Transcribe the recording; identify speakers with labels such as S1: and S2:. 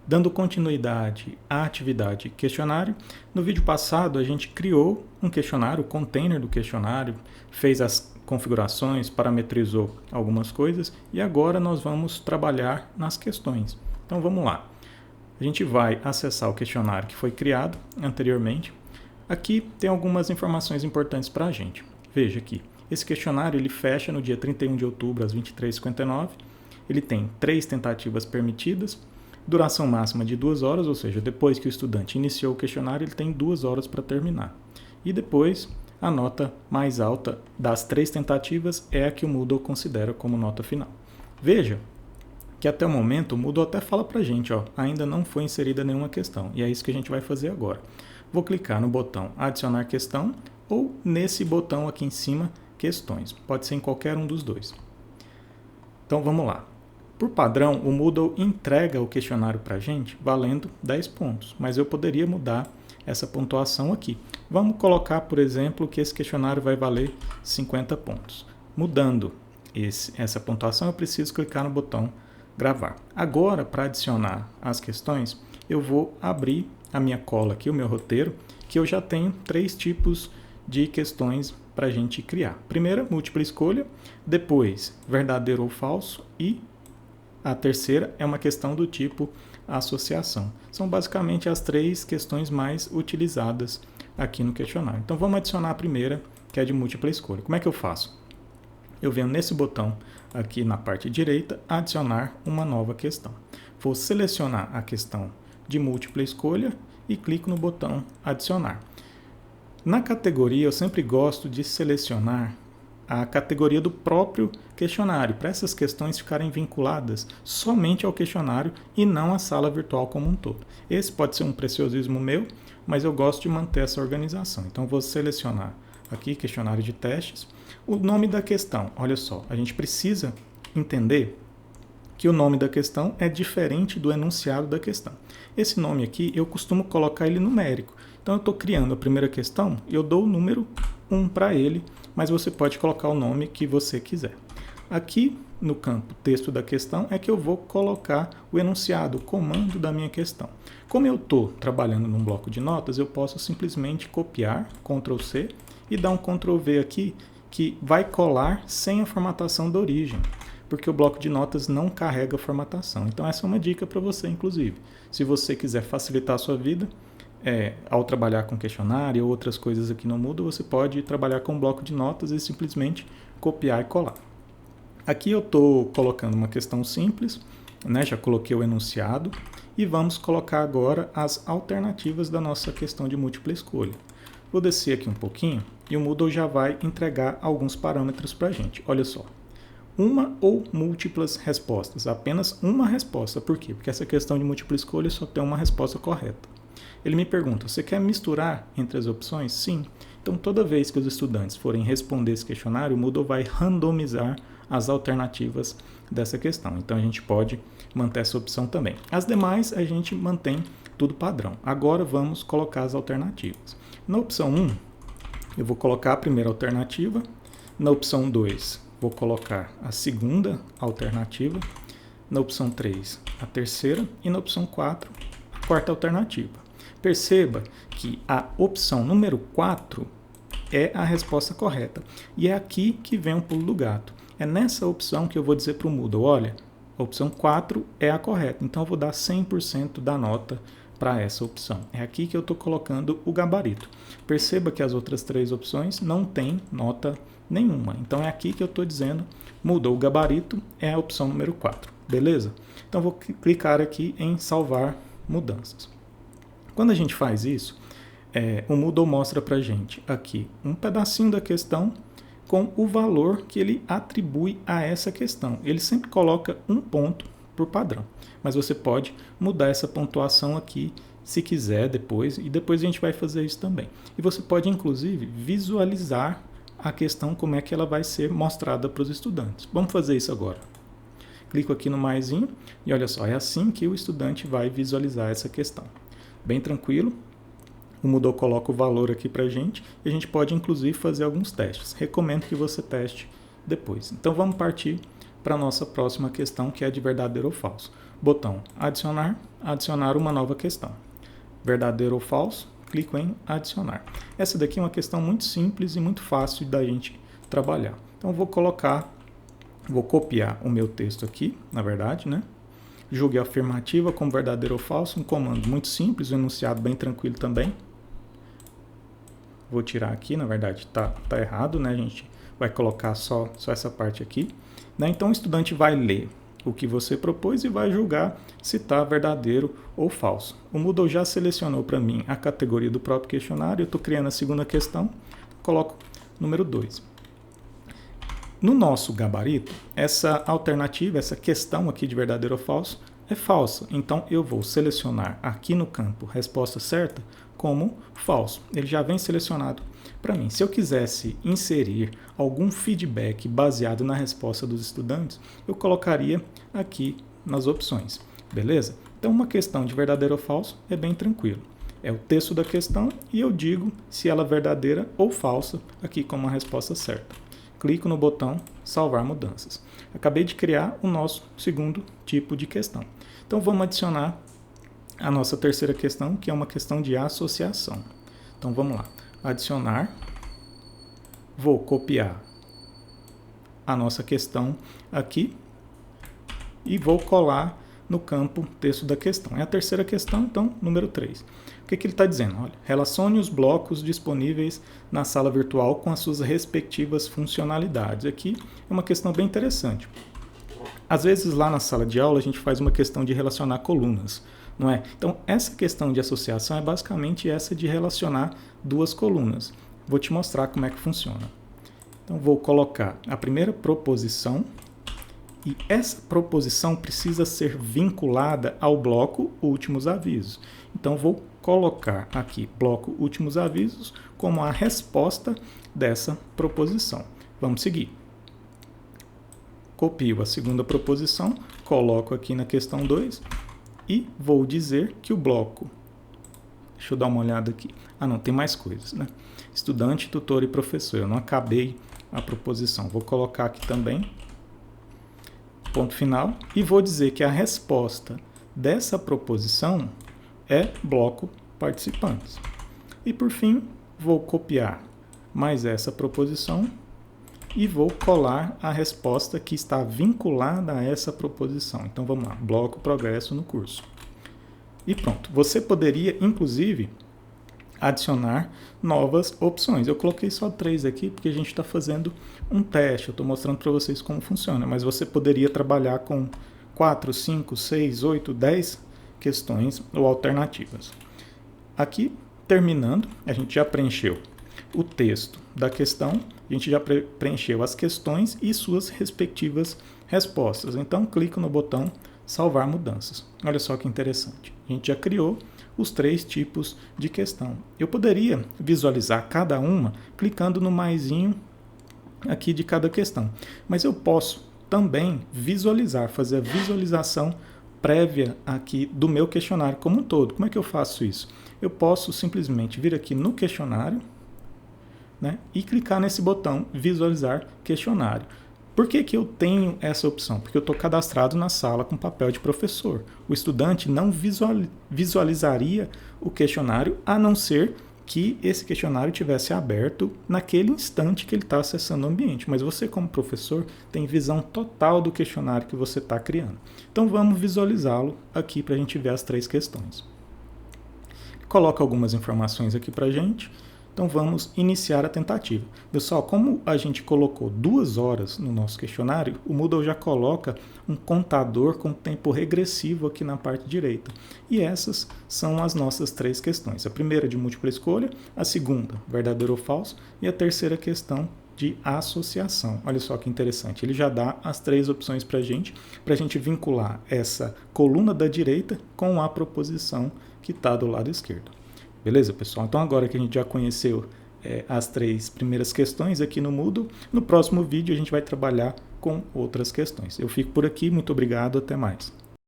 S1: Dando continuidade à atividade questionário, no vídeo passado a gente criou um questionário, o container do questionário, fez as configurações, parametrizou algumas coisas e agora nós vamos trabalhar nas questões. Então vamos lá. A gente vai acessar o questionário que foi criado anteriormente. Aqui tem algumas informações importantes para a gente. Veja aqui, esse questionário ele fecha no dia 31 de outubro às 23h59. Ele tem 3 tentativas permitidas, duração máxima de 2 horas, ou seja, depois que o estudante iniciou o questionário, ele tem 2 horas para terminar. E depois, a nota mais alta das 3 tentativas é a que o Moodle considera como nota final. Veja que até o momento o Moodle até fala para a gente, ainda não foi inserida nenhuma questão, e é isso que a gente vai fazer agora. Vou clicar no botão adicionar questão ou nesse botão aqui em cima, questões. Pode ser em qualquer um dos dois. Então vamos lá. Por padrão, o Moodle entrega o questionário para a gente valendo 10 pontos, mas eu poderia mudar essa pontuação aqui. Vamos colocar, por exemplo, que esse questionário vai valer 50 pontos. Mudando essa pontuação, eu preciso clicar no botão gravar. Agora, para adicionar as questões, eu vou abrir a minha cola aqui, o meu roteiro, que eu já tenho 3 tipos de questões para a gente criar. Primeira, múltipla escolha, depois, verdadeiro ou falso e a terceira é uma questão do tipo associação. São basicamente as 3 questões mais utilizadas aqui no questionário. Então vamos adicionar a primeira, que é de múltipla escolha. Como é que eu faço? Eu venho nesse botão aqui na parte direita, adicionar uma nova questão. Vou selecionar a questão de múltipla escolha e clico no botão adicionar. Na categoria, eu sempre gosto de selecionar a categoria do próprio questionário, para essas questões ficarem vinculadas somente ao questionário e não à sala virtual como um todo. Esse pode ser um preciosismo meu, mas eu gosto de manter essa organização. Então, vou selecionar aqui questionário de testes. O nome da questão, olha só, a gente precisa entender que o nome da questão é diferente do enunciado da questão. Esse nome aqui, eu costumo colocar ele numérico. Então, eu estou criando a primeira questão e eu dou o número 1 para ele, mas você pode colocar o nome que você quiser. Aqui no campo texto da questão é que eu vou colocar o enunciado, o comando da minha questão. Como eu estou trabalhando num bloco de notas, eu posso simplesmente copiar, Ctrl C, e dar um Ctrl V aqui, que vai colar sem a formatação da origem, porque o bloco de notas não carrega a formatação. Então essa é uma dica para você, inclusive. Se você quiser facilitar a sua vida, ao trabalhar com questionário ou outras coisas aqui no Moodle, você pode trabalhar com um bloco de notas e simplesmente copiar e colar. Aqui eu estou colocando uma questão simples, já coloquei o enunciado, e vamos colocar agora as alternativas da nossa questão de múltipla escolha. Vou descer aqui um pouquinho e o Moodle já vai entregar alguns parâmetros para a gente. Olha só, uma ou múltiplas respostas, apenas uma resposta. Por quê? Porque essa questão de múltipla escolha só tem uma resposta correta. Ele me pergunta, você quer misturar entre as opções? Sim. Então, toda vez que os estudantes forem responder esse questionário, o Moodle vai randomizar as alternativas dessa questão. Então, a gente pode manter essa opção também. As demais, a gente mantém tudo padrão. Agora, vamos colocar as alternativas. Na opção 1, eu vou colocar a primeira alternativa. Na opção 2, vou colocar a segunda alternativa. Na opção 3, a terceira. E na opção 4, a quarta alternativa. Perceba que a opção número 4 é a resposta correta. E é aqui que vem um pulo do gato. É nessa opção que eu vou dizer para o Moodle, olha, a opção 4 é a correta. Então eu vou dar 100% da nota para essa opção. É aqui que eu estou colocando o gabarito. Perceba que as outras 3 opções não têm nota nenhuma. Então é aqui que eu estou dizendo, Moodle, o gabarito é a opção número 4. Beleza? Então vou clicar aqui em salvar mudanças. Quando a gente faz isso, o Moodle mostra para a gente aqui um pedacinho da questão com o valor que ele atribui a essa questão. Ele sempre coloca um ponto por padrão, mas você pode mudar essa pontuação aqui se quiser depois, e depois a gente vai fazer isso também. E você pode, inclusive, visualizar a questão, como é que ela vai ser mostrada para os estudantes. Vamos fazer isso agora. Clico aqui no maisinho e olha só, é assim que o estudante vai visualizar essa questão. Bem tranquilo, o Moodle coloca o valor aqui para a gente e a gente pode inclusive fazer alguns testes. Recomendo que você teste depois. Então vamos partir para a nossa próxima questão, que é de verdadeiro ou falso. botão adicionar, adicionar uma nova questão. Verdadeiro ou falso, clico em adicionar. Essa daqui é uma questão muito simples e muito fácil da gente trabalhar. Então vou copiar o meu texto aqui, na verdade, né? Julgue a afirmativa como verdadeiro ou falso, um comando muito simples, um enunciado bem tranquilo também. Vou tirar aqui, na verdade tá errado, né? A gente vai colocar só essa parte aqui, né? Então o estudante vai ler o que você propôs e vai julgar se está verdadeiro ou falso. O Moodle já selecionou para mim a categoria do próprio questionário, eu estou criando a segunda questão, coloco número 2. No nosso gabarito, essa alternativa, essa questão aqui de verdadeiro ou falso, é falsa. Então eu vou selecionar aqui no campo resposta certa como falso. Ele já vem selecionado para mim. Se eu quisesse inserir algum feedback baseado na resposta dos estudantes, eu colocaria aqui nas opções, beleza? Então uma questão de verdadeiro ou falso é bem tranquilo. É o texto da questão e eu digo se ela é verdadeira ou falsa aqui como a resposta certa. Clico no botão salvar mudanças. Acabei de criar o nosso segundo tipo de questão. Então vamos adicionar a nossa terceira questão, que é uma questão de associação. Então vamos lá. Adicionar. Vou copiar a nossa questão aqui e vou colar no campo texto da questão. É a terceira questão, então, número 3. O que ele está dizendo? Olha, relacione os blocos disponíveis na sala virtual com as suas respectivas funcionalidades. Aqui é uma questão bem interessante. Às vezes, lá na sala de aula, a gente faz uma questão de relacionar colunas, não é? Então, essa questão de associação é basicamente essa de relacionar duas colunas. Vou te mostrar como é que funciona. Então, vou colocar a primeira proposição e essa proposição precisa ser vinculada ao bloco últimos avisos. Então, vou colocar aqui bloco últimos avisos como a resposta dessa proposição. Vamos seguir. Copio a segunda proposição, coloco aqui na questão 2 e vou dizer que o bloco... Deixa eu dar uma olhada aqui. Ah, não, tem mais coisas, né? Estudante, tutor e professor. Eu não acabei a proposição. Vou colocar aqui também. Ponto final. E vou dizer que a resposta dessa proposição é bloco participantes. E por fim, vou copiar mais essa proposição e vou colar a resposta que está vinculada a essa proposição. Então vamos lá, bloco progresso no curso. E pronto, você poderia inclusive adicionar novas opções. Eu coloquei só 3 aqui porque a gente está fazendo um teste, eu estou mostrando para vocês como funciona, mas você poderia trabalhar com 4, 5, 6, 8, 10 questões ou alternativas. Aqui, terminando, a gente já preencheu o texto da questão, a gente já preencheu as questões e suas respectivas respostas. Então, clico no botão salvar mudanças. Olha só que interessante. A gente já criou os 3 tipos de questão. Eu poderia visualizar cada uma clicando no maisinho aqui de cada questão, mas eu posso também visualizar, fazer a visualização prévia aqui do meu questionário como um todo. Como é que eu faço isso? Eu posso simplesmente vir aqui no questionário, né, e clicar nesse botão visualizar questionário. Por que eu tenho essa opção? Porque eu estou cadastrado na sala com papel de professor. O estudante não visualizaria o questionário, a não ser que esse questionário tivesse aberto naquele instante que ele está acessando o ambiente. Mas você, como professor, tem visão total do questionário que você está criando. Então vamos visualizá-lo aqui para a gente ver as 3 questões. Coloca algumas informações aqui para a gente. Então vamos iniciar a tentativa. Pessoal, como a gente colocou 2 horas no nosso questionário, o Moodle já coloca um contador com tempo regressivo aqui na parte direita. E essas são as nossas 3 questões. A primeira de múltipla escolha, a segunda, verdadeiro ou falso, e a terceira questão de associação. Olha só que interessante, ele já dá as 3 opções para a gente vincular essa coluna da direita com a proposição que está do lado esquerdo. Beleza, pessoal? Então agora que a gente já conheceu as 3 primeiras questões aqui no Moodle, no próximo vídeo a gente vai trabalhar com outras questões. Eu fico por aqui, muito obrigado, até mais.